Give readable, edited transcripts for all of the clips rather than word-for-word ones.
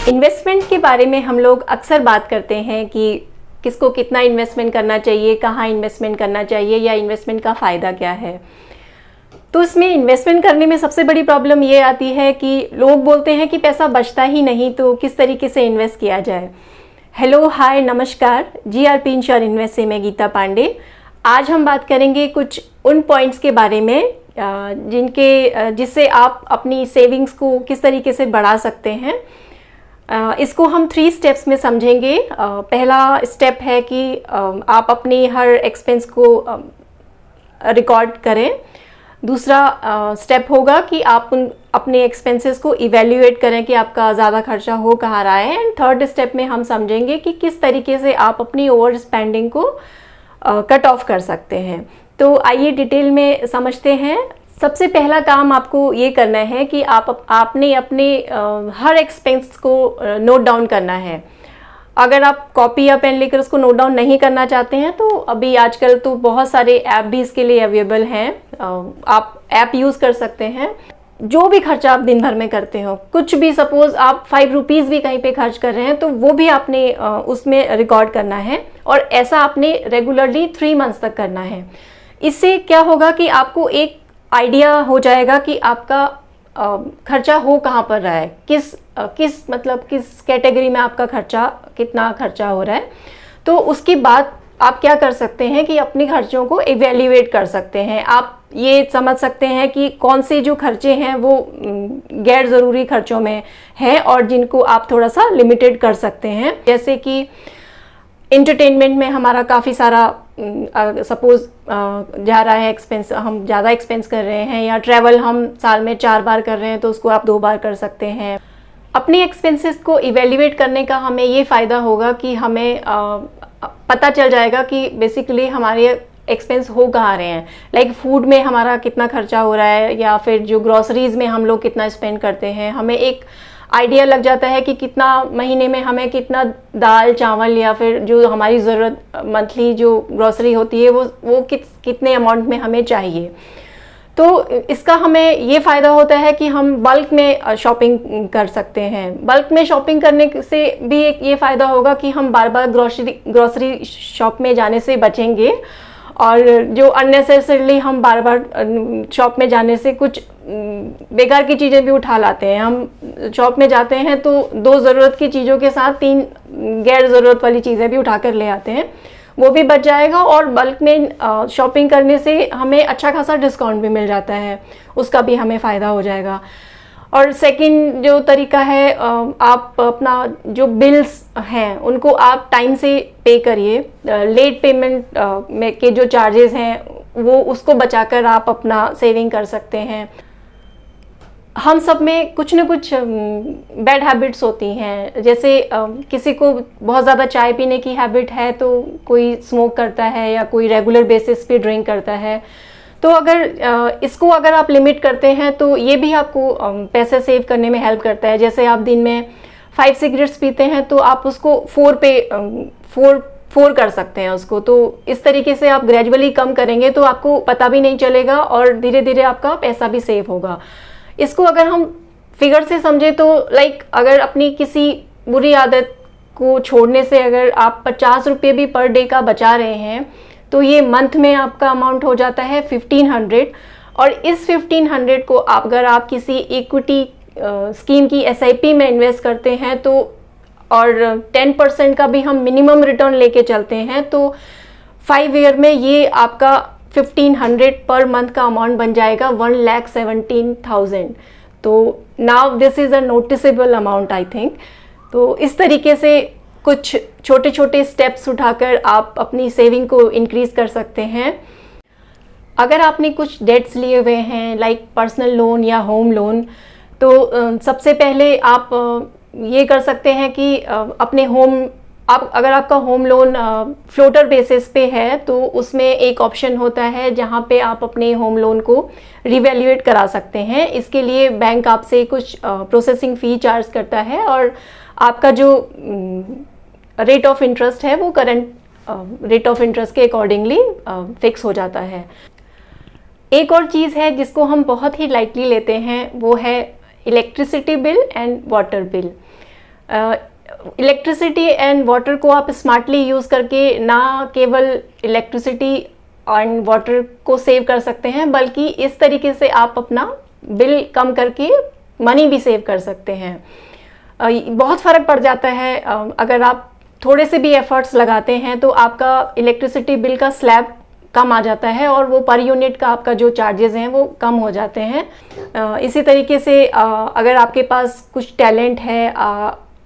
Investment के बारे में हम लोग अक्सर बात करते हैं कि किसको कितना इन्वेस्टमेंट करना चाहिए, कहाँ इन्वेस्टमेंट करना चाहिए या इन्वेस्टमेंट का फ़ायदा क्या है। तो इसमें इन्वेस्टमेंट करने में सबसे बड़ी प्रॉब्लम ये आती है कि लोग बोलते हैं कि पैसा बचता ही नहीं, तो किस तरीके से इन्वेस्ट किया जाए। हेलो, हाय, नमस्कार। जीआरपी इंश्योर इन्वेस्ट से मैं गीता पांडे। आज हम बात करेंगे कुछ उन पॉइंट्स के बारे में जिससे आप अपनी सेविंग्स को किस तरीके से बढ़ा सकते हैं। इसको हम 3 स्टेप्स में समझेंगे। पहला स्टेप है कि आप अपनी हर एक्सपेंस को रिकॉर्ड करें। दूसरा स्टेप होगा कि आप अपने एक्सपेंसेस को इवैल्यूएट करें कि आपका ज़्यादा खर्चा हो कहाँ रहा है। एंड थर्ड स्टेप में हम समझेंगे कि किस तरीके से आप अपनी ओवर स्पेंडिंग को कट ऑफ कर सकते हैं। तो आइए डिटेल में समझते हैं। सबसे पहला काम आपको ये करना है कि आपने अपने हर एक्सपेंस को नोट डाउन करना है। अगर आप कॉपी या पेन लेकर उसको नोट डाउन नहीं करना चाहते हैं तो अभी आजकल तो बहुत सारे ऐप भी इसके लिए अवेलेबल हैं। आप ऐप यूज़ कर सकते हैं। जो भी खर्चा आप दिन भर में करते हो, कुछ भी, सपोज़ आप 5 रुपीज़ भी कहीं पे खर्च कर रहे हैं तो वो भी आपने उसमें रिकॉर्ड करना है और ऐसा आपने रेगुलरली 3 मंथ्स तक करना है। इससे क्या होगा कि आपको एक आइडिया हो जाएगा कि आपका खर्चा हो कहाँ पर रहा है, किस कैटेगरी में आपका कितना खर्चा हो रहा है। तो उसके बाद आप क्या कर सकते हैं कि अपने खर्चों को इवैल्यूएट कर सकते हैं। आप ये समझ सकते हैं कि कौन से जो खर्चे हैं वो गैर ज़रूरी खर्चों में हैं और जिनको आप थोड़ा सा लिमिटेड कर सकते हैं। जैसे कि एंटरटेनमेंट में हमारा काफ़ी सारा सपोज़ जा रहा है एक्सपेंस, हम ज़्यादा एक्सपेंस कर रहे हैं, या ट्रैवल हम साल में 4 बार कर रहे हैं तो उसको आप 2 बार कर सकते हैं। अपने एक्सपेंसेस को इवैल्यूएट करने का हमें ये फ़ायदा होगा कि हमें पता चल जाएगा कि बेसिकली हमारे एक्सपेंस हो कहाँ रहे हैं। लाइक फूड में हमारा कितना खर्चा हो रहा है या फिर जो ग्रॉसरीज़ में हम लोग कितना स्पेंड करते हैं। हमें एक आइडिया लग जाता है कि कितना महीने में हमें कितना दाल चावल या फिर जो हमारी ज़रूरत मंथली जो ग्रॉसरी होती है वो कितने अमाउंट में हमें चाहिए। तो इसका हमें ये फ़ायदा होता है कि हम बल्क में शॉपिंग कर सकते हैं। बल्क में शॉपिंग करने से भी एक ये फ़ायदा होगा कि हम बार बार ग्रॉसरी शॉप में जाने से बचेंगे और जो अननेसेसरली हम बार बार शॉप में जाने से कुछ बेकार की चीज़ें भी उठा लाते हैं। हम शॉप में जाते हैं तो 2 ज़रूरत की चीज़ों के साथ 3 गैर ज़रूरत वाली चीज़ें भी उठा कर ले आते हैं, वो भी बच जाएगा। और बल्क में शॉपिंग करने से हमें अच्छा खासा डिस्काउंट भी मिल जाता है, उसका भी हमें फ़ायदा हो जाएगा। और सेकंड जो तरीका है, आप अपना जो बिल्स हैं उनको आप टाइम से पे करिए। लेट पेमेंट में के जो चार्जेस हैं वो उसको बचाकर आप अपना सेविंग कर सकते हैं। हम सब में कुछ न कुछ बैड हैबिट्स होती हैं। जैसे किसी को बहुत ज़्यादा चाय पीने की हैबिट है तो कोई स्मोक करता है या कोई रेगुलर बेसिस पे ड्रिंक करता है। तो इसको अगर आप लिमिट करते हैं तो ये भी आपको पैसे सेव करने में हेल्प करता है। जैसे आप दिन में 5 सिगरेट्स पीते हैं तो आप उसको 4 कर सकते हैं उसको। तो इस तरीके से आप ग्रेजुअली कम करेंगे तो आपको पता भी नहीं चलेगा और धीरे धीरे आपका पैसा भी सेव होगा। इसको अगर हम फिगर से समझे तो अगर अपनी किसी बुरी आदत को छोड़ने से अगर आप 50 रुपये भी पर डे का बचा रहे हैं तो ये मंथ में आपका अमाउंट हो जाता है 1500। और इस 1500 को अगर आप किसी इक्विटी स्कीम की SIP में इन्वेस्ट करते हैं तो और 10% का भी हम मिनिमम रिटर्न लेके चलते हैं तो 5 ईयर में ये आपका 1500 पर मंथ का अमाउंट बन जाएगा 1,17,000। तो now this is a noticeable amount I think. तो इस तरीके से कुछ छोटे छोटे स्टेप्स उठाकर आप अपनी सेविंग को इंक्रीज़ कर सकते हैं। अगर आपने कुछ डेट्स लिए हुए हैं लाइक पर्सनल लोन या होम लोन, तो सबसे पहले आप ये कर सकते हैं कि अगर आपका होम लोन फ्लोटर बेसिस पे है तो उसमें एक ऑप्शन होता है जहाँ पे आप अपने होम लोन को रिवैल्यूएट करा सकते हैं। इसके लिए बैंक आपसे कुछ प्रोसेसिंग फ़ी चार्ज करता है और आपका जो रेट ऑफ इंटरेस्ट है वो करंट रेट ऑफ इंटरेस्ट के अकॉर्डिंगली फिक्स हो जाता है। एक और चीज़ है जिसको हम बहुत ही लाइटली लेते हैं, वो है electricity bill and water bill. Electricity and water को आप स्मार्टली यूज़ करके ना केवल इलेक्ट्रिसिटी एंड वाटर को सेव कर सकते हैं, बल्कि इस तरीके से आप अपना बिल कम करके मनी भी सेव कर सकते हैं। बहुत फ़र्क पड़ जाता है। अगर आप थोड़े से भी एफर्ट्स लगाते हैं तो आपका इलेक्ट्रिसिटी बिल का स्लैब कम आ जाता है और वो पर यूनिट का आपका जो चार्जेस हैं वो कम हो जाते हैं। इसी तरीके से अगर आपके पास कुछ टैलेंट है,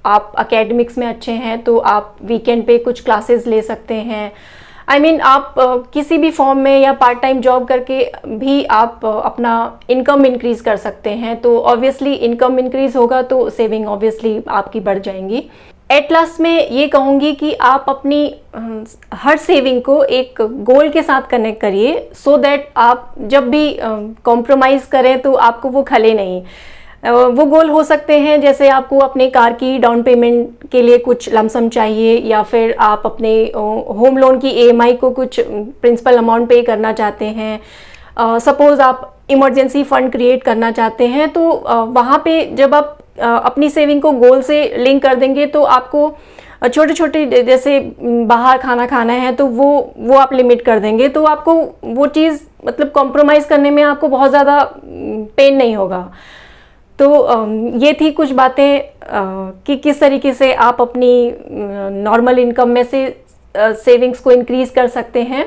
आप एकेडमिक्स में अच्छे हैं, तो आप वीकेंड पे कुछ क्लासेस ले सकते हैं। आप किसी भी फॉर्म में या पार्ट टाइम जॉब करके भी आप अपना इनकम इंक्रीज़ कर सकते हैं। तो ऑब्वियसली इनकम इंक्रीज़ होगा तो सेविंग ऑब्वियसली आपकी बढ़ जाएंगी। एट लास्ट में ये कहूँगी कि आप अपनी हर सेविंग को एक गोल के साथ कनेक्ट करिए, सो दैट आप जब भी कॉम्प्रोमाइज़ करें तो आपको वो खले नहीं। वो गोल हो सकते हैं जैसे आपको अपने कार की डाउन पेमेंट के लिए कुछ लमसम चाहिए, या फिर आप अपने होम लोन की EMI को कुछ प्रिंसिपल अमाउंट पे करना चाहते हैं। सपोज़ आप इमरजेंसी फ़ंड क्रिएट करना चाहते हैं, तो वहाँ पे जब आप अपनी सेविंग को गोल से लिंक कर देंगे तो आपको छोटे छोटे जैसे बाहर खाना खाना है तो वो आप लिमिट कर देंगे, तो आपको वो चीज़ मतलब कॉम्प्रोमाइज़ करने में आपको बहुत ज़्यादा पेन नहीं होगा। तो ये थी कुछ बातें कि किस तरीके से आप अपनी नॉर्मल इनकम में से सेविंग्स को इंक्रीज़ कर सकते हैं।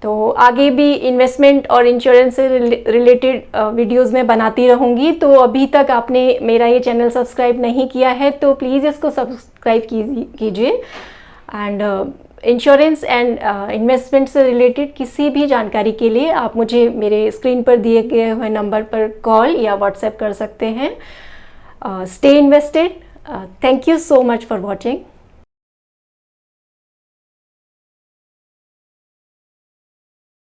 तो आगे भी इन्वेस्टमेंट और इंश्योरेंस से रिलेटेड वीडियोस में बनाती रहूँगी। तो अभी तक आपने मेरा ये चैनल सब्सक्राइब नहीं किया है तो प्लीज़ इसको सब्सक्राइब कीजिए। एंड इंश्योरेंस एंड इन्वेस्टमेंट से रिलेटेड किसी भी जानकारी के लिए आप मुझे मेरे स्क्रीन पर दिए गए हुए नंबर पर कॉल या व्हाट्सएप कर सकते हैं। Stay invested. Thank you so much for watching.